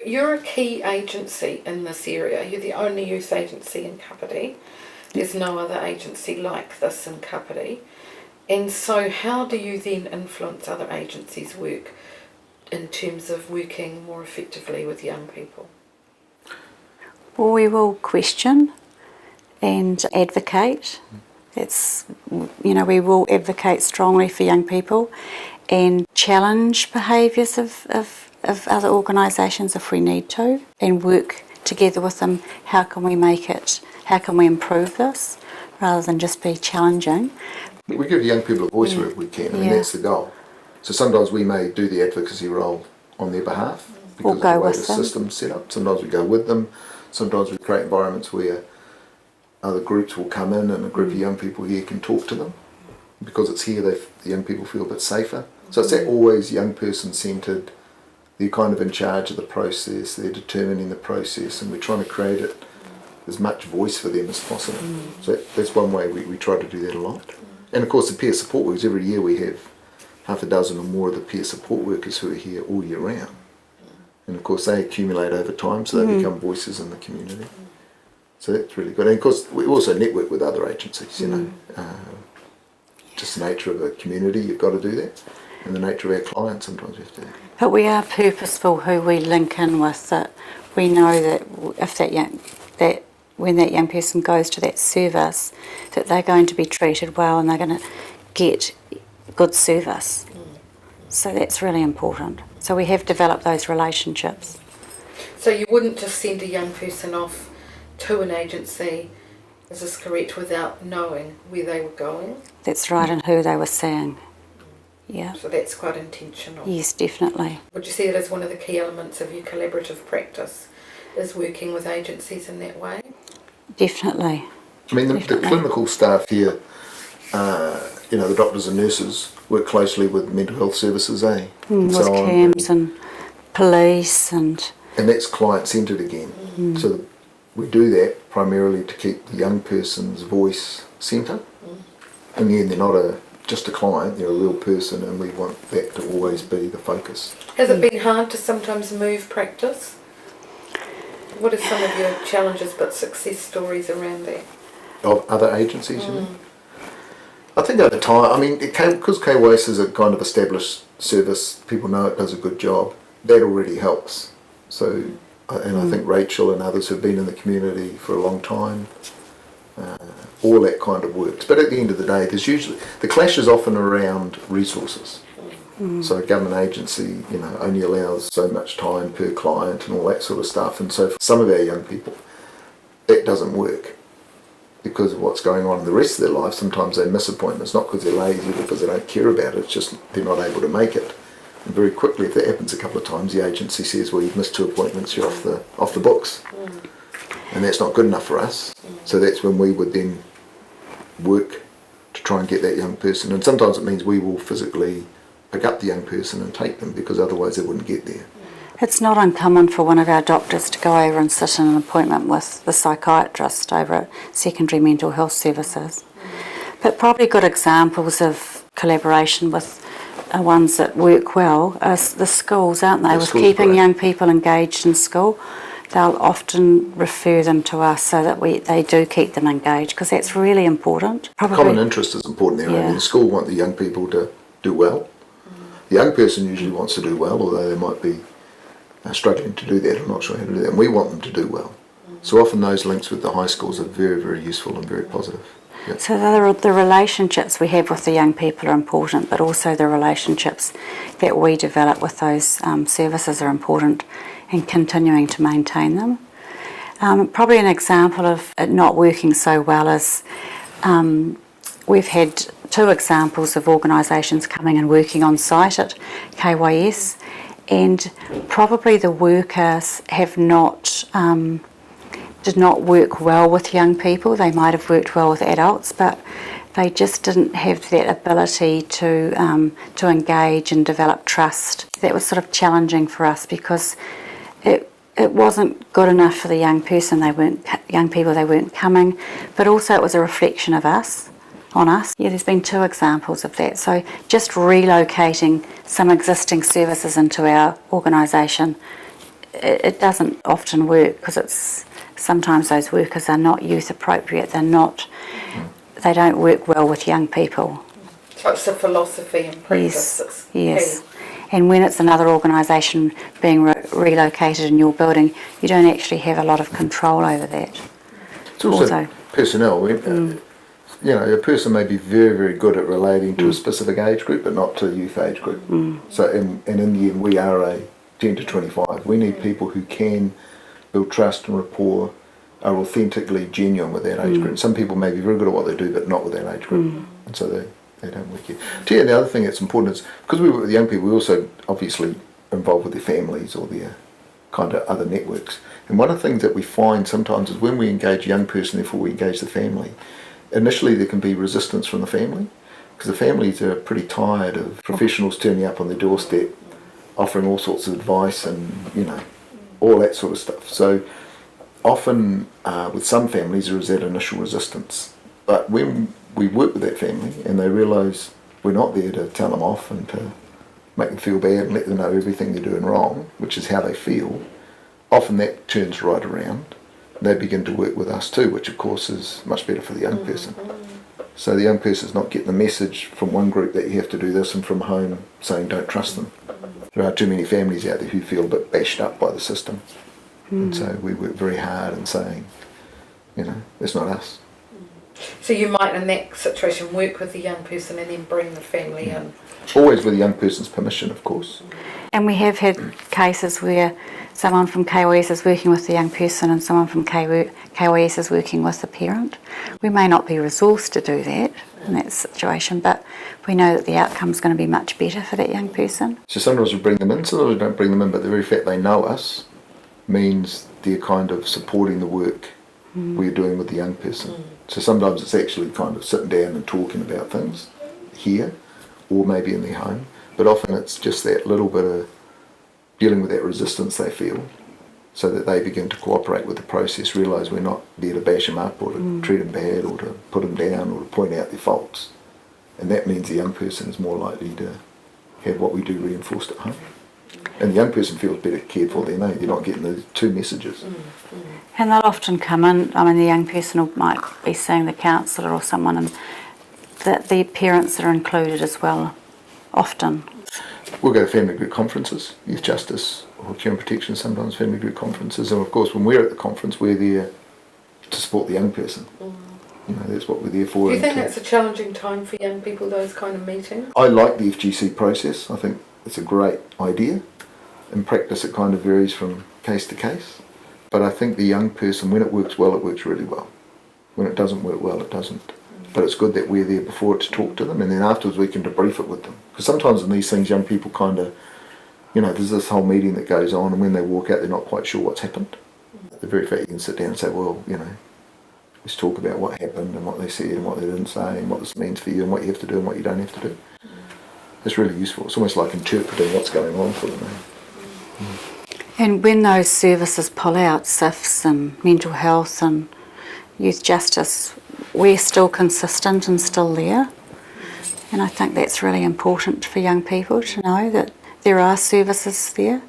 You're a key agency in this area. You're the only youth agency in Kapiti. There's no other agency like this in Kapiti. And so how do you then influence other agencies' work in terms of working more effectively with young people? Well, we will question and advocate. We will advocate strongly for young people and challenge behaviours of other organisations if we need to, and work together with them. How can we improve this rather than just be challenging? We give young people a voice wherever we can. I mean, that's the goal. So sometimes we may do the advocacy role on their behalf because of the way the system's set up. Sometimes we go with them. Sometimes we create environments where other groups will come in and a group of young people here can talk to them. Because it's here, the young people feel a bit safer. So it's that always young person centred. They're kind of in charge of the process. They're determining the process, and we're trying to create it as much voice for them as possible. So that's one way we try to do that a lot. And of course the peer support workers, every year we have half a dozen or more of the peer support workers who are here all year round. And of course they accumulate over time, so they become voices in the community. So that's really good. And of course we also network with other agencies, just the nature of a community, you've got to do that. And the nature of our clients, sometimes we have to. But we are purposeful who we link in with. That we know that if when that young person goes to that service, that they're going to be treated well and they're going to get good service. So that's really important. So we have developed those relationships. So you wouldn't just send a young person off to an agency, is this correct, without knowing where they were going? That's right, and who they were seeing. Yeah. So that's quite intentional. Yes, definitely. Would you see it as one of the key elements of your collaborative practice, is working with agencies in that way? Definitely. I mean, the clinical staff here, the doctors and nurses work closely with mental health services, with CAMS and police and that's client-centred again. So we do that primarily to keep the young person's voice centre. And then they're not just a client, they're a real person, and we want that to always be the focus. Has it been hard to sometimes move practice? What are some of your challenges but success stories around that? Of other agencies, you mean? I think over time, I mean, because KWAS is a kind of established service, people know it does a good job, that already helps. So, and I think Rachel and others who've been in the community for a long time, all that kind of works. But at the end of the day, there's usually, the clash is often around resources. So a government agency, only allows so much time per client and all that sort of stuff. And so for some of our young people, that doesn't work because of what's going on in the rest of their life. Sometimes they miss appointments, not because they're lazy, but because they don't care about it. It's just they're not able to make it. And very quickly, if that happens a couple of times, the agency says, well, you've missed 2 appointments, you're off the books. And that's not good enough for us. So that's when we would then work to try and get that young person. And sometimes it means we will physically pick up the young person and take them because otherwise they wouldn't get there. It's not uncommon for one of our doctors to go over and sit in an appointment with the psychiatrist over at secondary mental health services. But probably good examples of collaboration with ones that work well are the schools, aren't they? With keeping young people engaged in school, they'll often refer them to us so that they do keep them engaged because that's really important. Common interest is important there. I mean, the school want the young people to do well. The young person usually wants to do well, although they might be struggling to do that. I'm not sure how to do that. And we want them to do well. So often those links with the high schools are very, very useful and very positive. Yep. So the relationships we have with the young people are important, but also the relationships that we develop with those services are important and continuing to maintain them. Probably an example of it not working so well is we've had 2 examples of organisations coming and working on site at KYS, and probably the workers have did not work well with young people. They might have worked well with adults, but they just didn't have that ability to engage and develop trust. That was sort of challenging for us because it wasn't good enough for the young person. They weren't coming, but also it was a reflection of us. On us. Yeah, there's been 2 examples of that. So just relocating some existing services into our organisation it doesn't often work because it's sometimes those workers are not youth appropriate. They don't work well with young people. So it's the philosophy and practice that's Yes. key. And when it's another organisation being relocated in your building, you don't actually have a lot of control over that. It's also personnel. You know, a person may be very, very good at relating to a specific age group, but not to a youth age group. So, and in the end, we are a 10 to 25. We need people who can build trust and rapport, are authentically genuine with that age group. Some people may be very good at what they do, but not with that age group. And so they don't work here. The other thing that's important is, because we work with young people, we also obviously involved with their families or their kind of other networks. And one of the things that we find sometimes is when we engage a young person, therefore we engage the family, initially there can be resistance from the family, because the families are pretty tired of professionals turning up on their doorstep, offering all sorts of advice and, you know, all that sort of stuff. So often with some families there is that initial resistance. But when we work with that family and they realise we're not there to tell them off and to make them feel bad and let them know everything they're doing wrong, which is how they feel, often that turns right around. They begin to work with us too, which of course is much better for the young person. So the young person's not getting the message from one group that you have to do this and from home saying don't trust them. There are too many families out there who feel a bit bashed up by the system. And so we work very hard in saying, you know, it's not us. So you might, in that situation, work with the young person and then bring the family in. Always with the young person's permission, of course. And we have had cases where someone from KYS is working with the young person and someone from KYS is working with the parent. We may not be resourced to do that in that situation, but we know that the outcome is going to be much better for that young person. So sometimes we bring them in, sometimes we don't bring them in, but the very fact they know us means they're kind of supporting the work we're doing with the young person. So sometimes it's actually kind of sitting down and talking about things here or maybe in their home, but often it's just that little bit of dealing with that resistance they feel so that they begin to cooperate with the process, realise we're not there to bash them up or to treat them bad or to put them down or to point out their faults. And that means the young person is more likely to have what we do reinforced at home. And the young person feels better cared for, they know they're not getting the two messages. And they'll often come in, I mean the young person might be seeing the counsellor or someone, and that the parents are included as well, often. We'll go to family group conferences, youth justice or care and protection, sometimes family group conferences, and of course when we're at the conference we're there to support the young person. You know, that's what we're there for. Do you think it's a challenging time for young people, those kind of meetings? I like the FGC process. I think it's a great idea. In practice it kind of varies from case to case, but I think the young person, when it works well, it works really well. When it doesn't work well, it doesn't. But it's good that we're there before it to talk to them, and then afterwards we can debrief it with them. Because sometimes in these things young people kind of, you know, there's this whole meeting that goes on, and when they walk out they're not quite sure what's happened. The very fact you can sit down and say, well, you know, let's talk about what happened and what they said and what they didn't say and what this means for you and what you have to do and what you don't have to do. It's really useful. It's almost like interpreting what's going on for them. And when those services pull out, SIFs and mental health and youth justice, we're still consistent and still there. And I think that's really important for young people to know that there are services there.